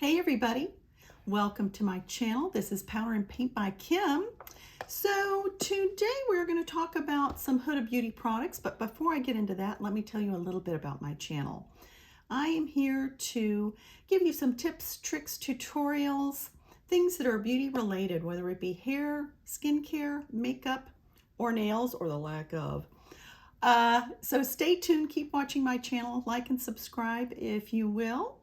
Hey everybody, welcome to my channel. This is Powder and Paint by Kim. So today we're going to talk about some Huda Beauty products, but before I get into that, let me tell you a little bit about my channel. I am here to give you some tips, tricks, tutorials, things that are beauty related, whether it be hair, skincare, makeup, or nails, or the lack of. So stay tuned, keep watching my channel, like and subscribe if you will.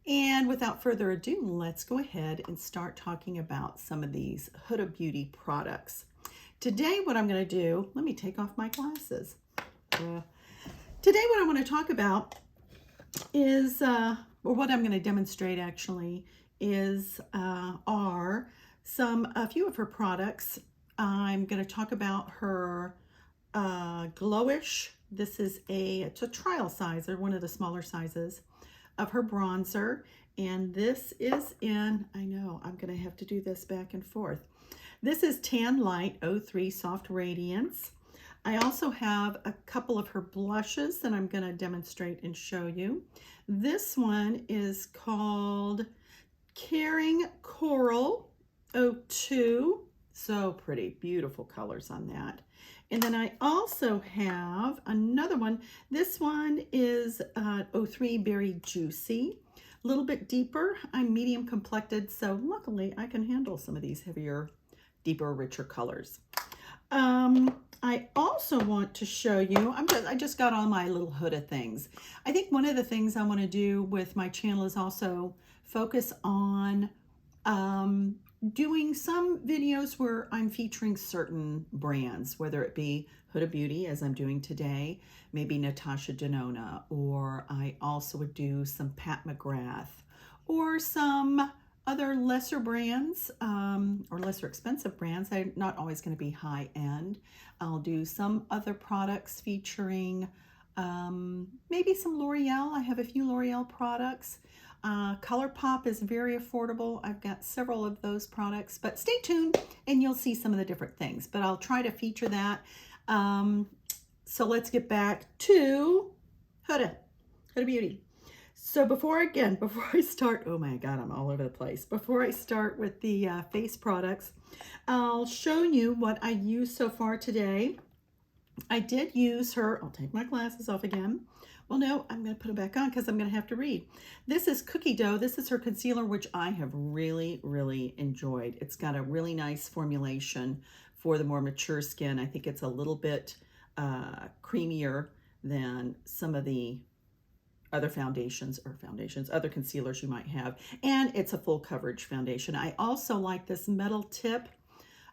And without further ado, let's go ahead and start talking about some of these Huda Beauty products. Today, what I'm going to do, let me take off my glasses. Today, what I want to talk about is, or what I'm going to demonstrate actually, is a few of her products. I'm going to talk about her Glowish. This is it's a trial size, or one of the smaller sizes of her bronzer, and this is in, I know I'm gonna have to do this back and forth. This is Tan Light 03 Soft Radiance. I also have a couple of her blushes that I'm gonna demonstrate and show you. This one is called Caring Coral 02. So pretty, beautiful colors on that. And then I also have another one. This one is 03 Berry Juicy, a little bit deeper. I'm medium complected, so luckily I can handle some of these heavier, deeper, richer colors. I also want to show you, I just got all my little Huda things. I think one of the things I want to do with my channel is also focus on doing some videos where I'm featuring certain brands, whether it be Huda Beauty, as I'm doing today, maybe Natasha Denona, or I also would do some Pat McGrath, or some other lesser brands, or lesser expensive brands. They're not always going to be high end. I'll do some other products featuring maybe some L'Oreal. I have a few L'Oreal products. ColourPop is very affordable. I've got several of those products, but stay tuned and you'll see some of the different things, but I'll try to feature that. So let's get back to Huda Beauty. So before I start, oh my God, I'm all over the place. Before I start with the face products, I'll show you what I used so far today. I did use her, I'll take my glasses off again. Well, no, I'm going to put it back on because I'm going to have to read. This is Cookie Dough. This is her concealer, which I have really, really enjoyed. It's got a really nice formulation for the more mature skin. I think it's a little bit creamier than some of the other other concealers you might have. And it's a full coverage foundation. I also like this metal tip.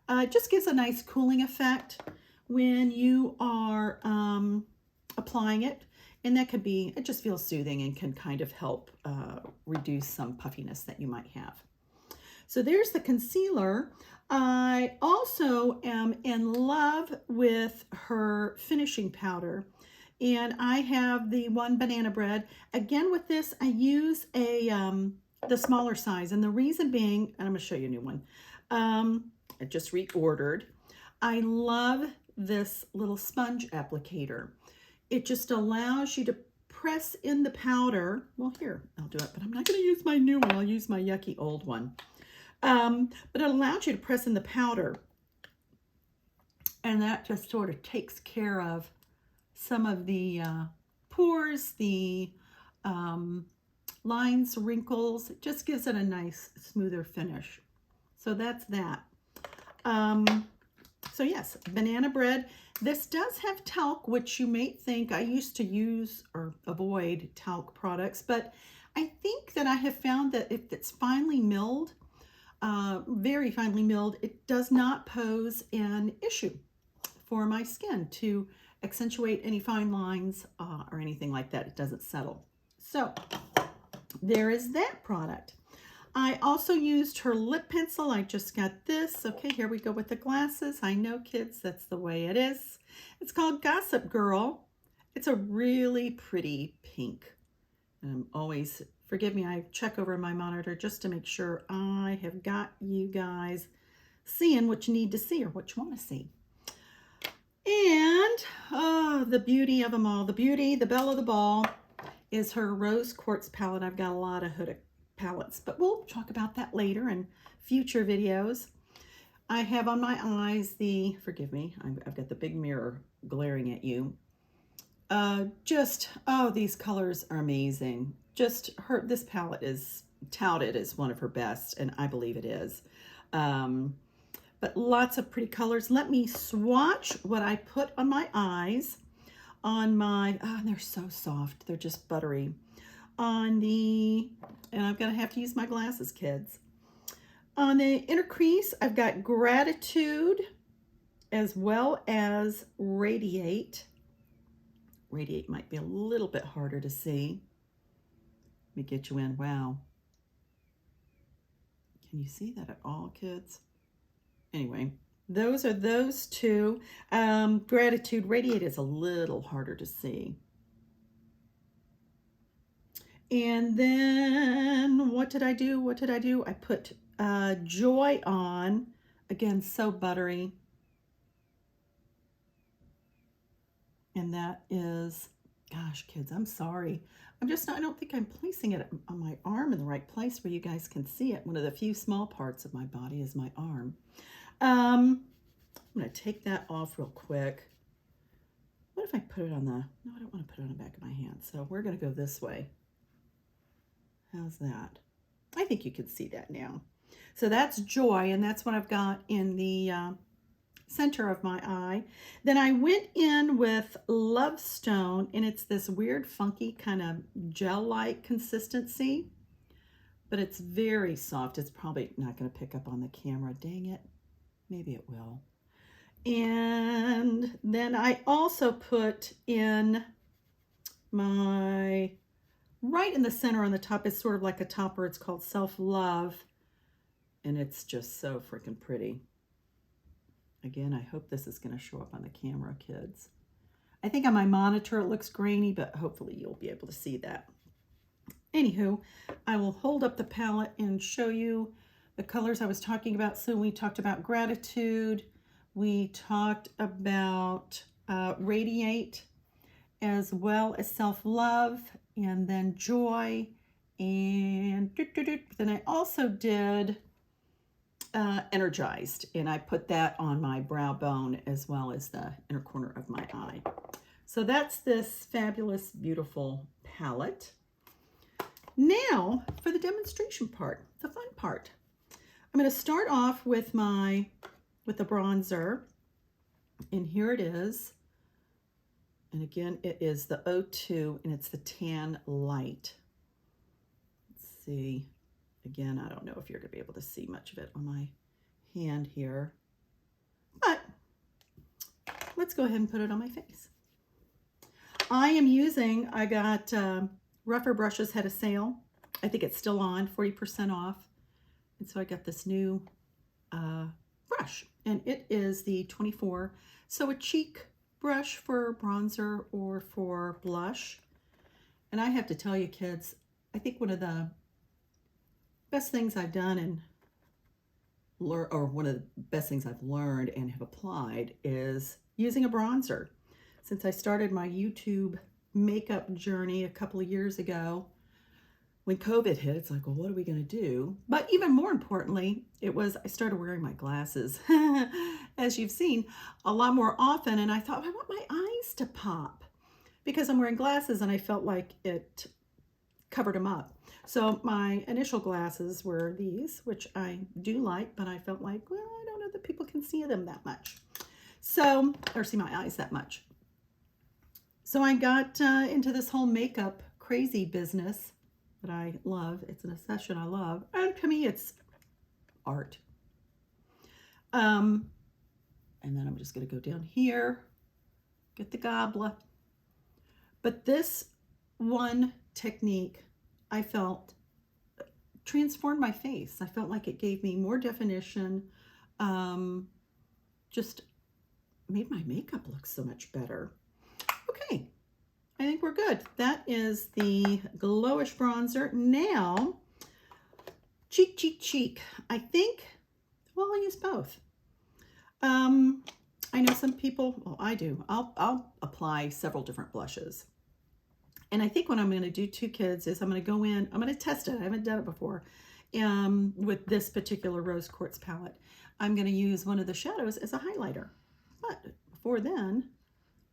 It just gives a nice cooling effect when you are applying it. And that could be, it just feels soothing and can kind of help reduce some puffiness that you might have. So there's the concealer. I also am in love with her finishing powder. And I have the one Banana Bread. Again, with this, I use the smaller size. And the reason being, and I'm gonna show you a new one. I just reordered. I love this little sponge applicator. It just allows you to press in the powder. Well, here, I'll do it, but I'm not going to use my new one. I'll use my yucky old one. But it allows you to press in the powder. And that just sort of takes care of some of the pores, the lines, wrinkles. It just gives it a nice, smoother finish. So that's that. So yes, Banana Bread. This does have talc, which you may think I used to use or avoid talc products, but I think that I have found that if it's finely milled, very finely milled, it does not pose an issue for my skin to accentuate any fine lines or anything like that. It doesn't settle. So there is that product. I also used her lip pencil. I just got this. Okay, here we go with the glasses. I know, kids, that's the way it is. It's called Gossip Girl. It's a really pretty pink. And I'm always, forgive me, I check over my monitor just to make sure I have got you guys seeing what you need to see or what you want to see. And the beauty of them all, the belle of the ball is her Rose Quartz palette. I've got a lot of Huda palettes, but we'll talk about that later in future videos. I have on my eyes the, forgive me, I've got the big mirror glaring at you. Oh, these colors are amazing. This palette is touted as one of her best, and I believe it is. But lots of pretty colors. Let me swatch what I put on my eyes. They're so soft. They're just buttery. And I'm gonna have to use my glasses, kids. On the inner crease, I've got Gratitude as well as Radiate. Radiate might be a little bit harder to see. Let me get you in. Wow. Can you see that at all, kids? Anyway, those are those two. Gratitude. Radiate is a little harder to see. And then what did I do? I put Joy on. Again, so buttery. And that is, gosh, kids, I'm sorry. I don't think I'm placing it on my arm in the right place where you guys can see it. One of the few small parts of my body is my arm. I'm going to take that off real quick. What if I put it on no, I don't want to put it on the back of my hand. So we're going to go this way. How's that? I think you can see that now. So that's Joy, and that's what I've got in the center of my eye. Then I went in with Love Stone, and it's this weird, funky kind of gel-like consistency, but it's very soft. It's probably not going to pick up on the camera. Dang it. Maybe it will. And then I also put in right in the center on the top is sort of like a topper. It's called Self Love, and it's just so freaking pretty. Again, I hope this is going to show up on the camera, kids. I think on my monitor it looks grainy, but hopefully you'll be able to see that. Anywho, I will hold up the palette and show you the colors I was talking about. So we talked about Gratitude. We talked about Radiate, as well as Self Love, and then Joy. And then I also did Energized, and I put that on my brow bone as well as the inner corner of my eye. So that's this fabulous, beautiful palette. Now for the demonstration part, the fun part. I'm going to start off with the bronzer, and here it is. And again, it is the O2, and it's the Tan Light. Let's see. Again, I don't know if you're going to be able to see much of it on my hand here, but let's go ahead and put it on my face. I got Rougher Brushes had a sale. I think it's still on, 40% off. And so I got this new brush, and it is the 24. So a cheek brush for bronzer or for blush. And I have to tell you, kids, I think one of the best things I've done one of the best things I've learned and have applied is using a bronzer. Since I started my YouTube makeup journey a couple of years ago, when COVID hit, it's like, well, what are we going to do? But even more importantly, I started wearing my glasses, as you've seen, a lot more often. And I thought, I want my eyes to pop because I'm wearing glasses, and I felt like it covered them up. So my initial glasses were these, which I do like, but I felt like, well, I don't know that people can see them that much. So, or see my eyes that much. So I got into this whole makeup crazy business that I love. It's an obsession I love. And to me, it's art. And then I'm just going to go down here, get the goblet. But this one technique, I felt, transformed my face. I felt like it gave me more definition, just made my makeup look so much better. Okay, I think we're good. That is the Glowish bronzer. Now, cheek. I think, well, I'll use both. I know some people, well, I do. I'll apply several different blushes. And I think what I'm going to do too, kids, is I'm going to go in, I'm going to test it. I haven't done it before with this particular rose quartz palette. I'm going to use one of the shadows as a highlighter. But before then,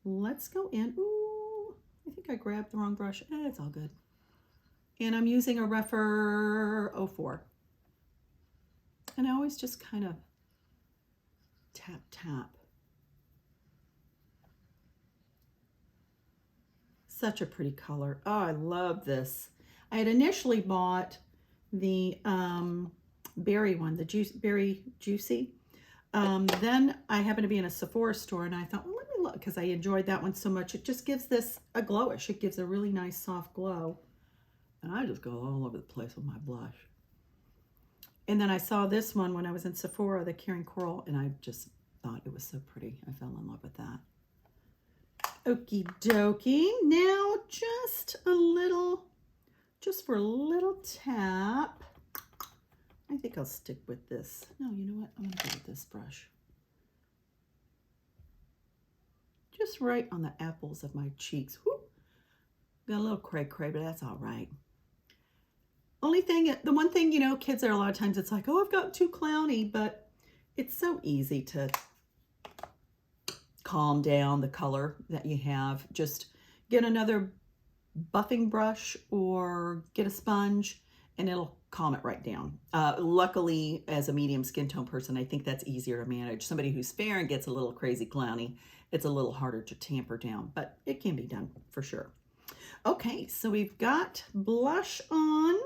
let's go in. Ooh, I think I grabbed the wrong brush. It's all good. And I'm using a rougher 04. And I always just kind of tap, tap. Such a pretty color. Oh, I love this. I had initially bought the berry one, the berry juicy. Then I happened to be in a Sephora store and I thought, well, let me look, because I enjoyed that one so much. It just gives this a glowish. It gives a really nice soft glow. And I just go all over the place with my blush. And then I saw this one when I was in Sephora, the Caring Coral, and I just thought it was so pretty. I fell in love with that. Okie dokie. Now just for a little tap. I think I'll stick with this. No, you know what? I'm going to go with this brush. Just right on the apples of my cheeks. Whoo! Got a little cray-cray, but that's all right. The one thing, you know, kids are a lot of times it's like, oh, I've got too clowny, but it's so easy to calm down the color that you have. Just get another buffing brush or get a sponge and it'll calm it right down. Luckily, as a medium skin tone person, I think that's easier to manage. Somebody who's fair and gets a little crazy clowny, it's a little harder to tamper down, but it can be done for sure. Okay, so we've got blush on.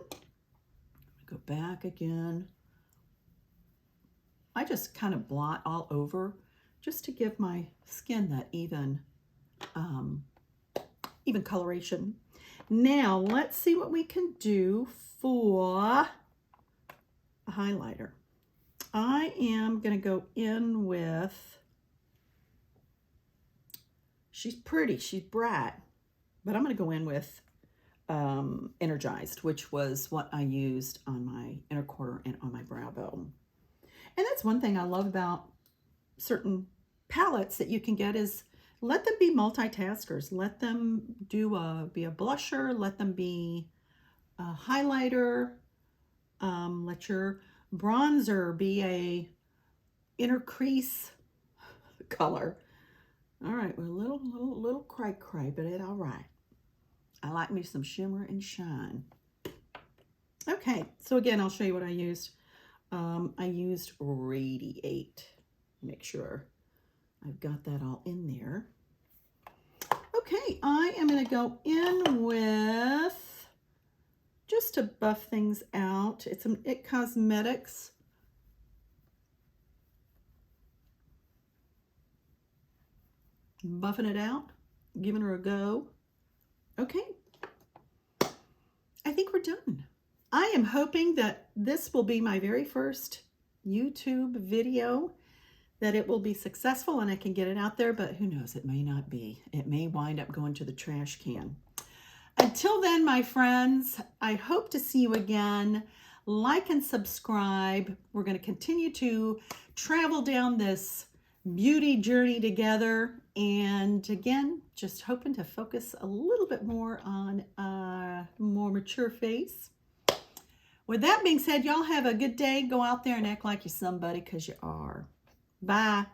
Go back again. I just kind of blot all over just to give my skin that even coloration. Now let's see what we can do for a highlighter. I am going to go in with, she's pretty, she's bright, but I'm going to go in with Energized, which was what I used on my inner quarter and on my brow bone. And that's one thing I love about certain palettes that you can get is let them be multitaskers. Let them be a blusher. Let them be a highlighter. Let your bronzer be a inner crease color. All right, we're a little cray-cray, but it's all right. I like me some shimmer and shine. Okay, so again, I'll show you what I used. I used Radiate. Make sure I've got that all in there. Okay, I am going to go in with, just to buff things out, it's some It Cosmetics. Buffing it out, giving her a go. Okay, I think we're done. I am hoping that this will be my very first YouTube video, that it will be successful and I can get it out there, but who knows, it may not be. It may wind up going to the trash can. Until then, my friends, I hope to see you again. Like and subscribe. We're going to continue to travel down this beauty journey together. And again, just hoping to focus a little bit more on a more mature face. With that being said, y'all have a good day. Go out there and act like you're somebody, because you are. Bye.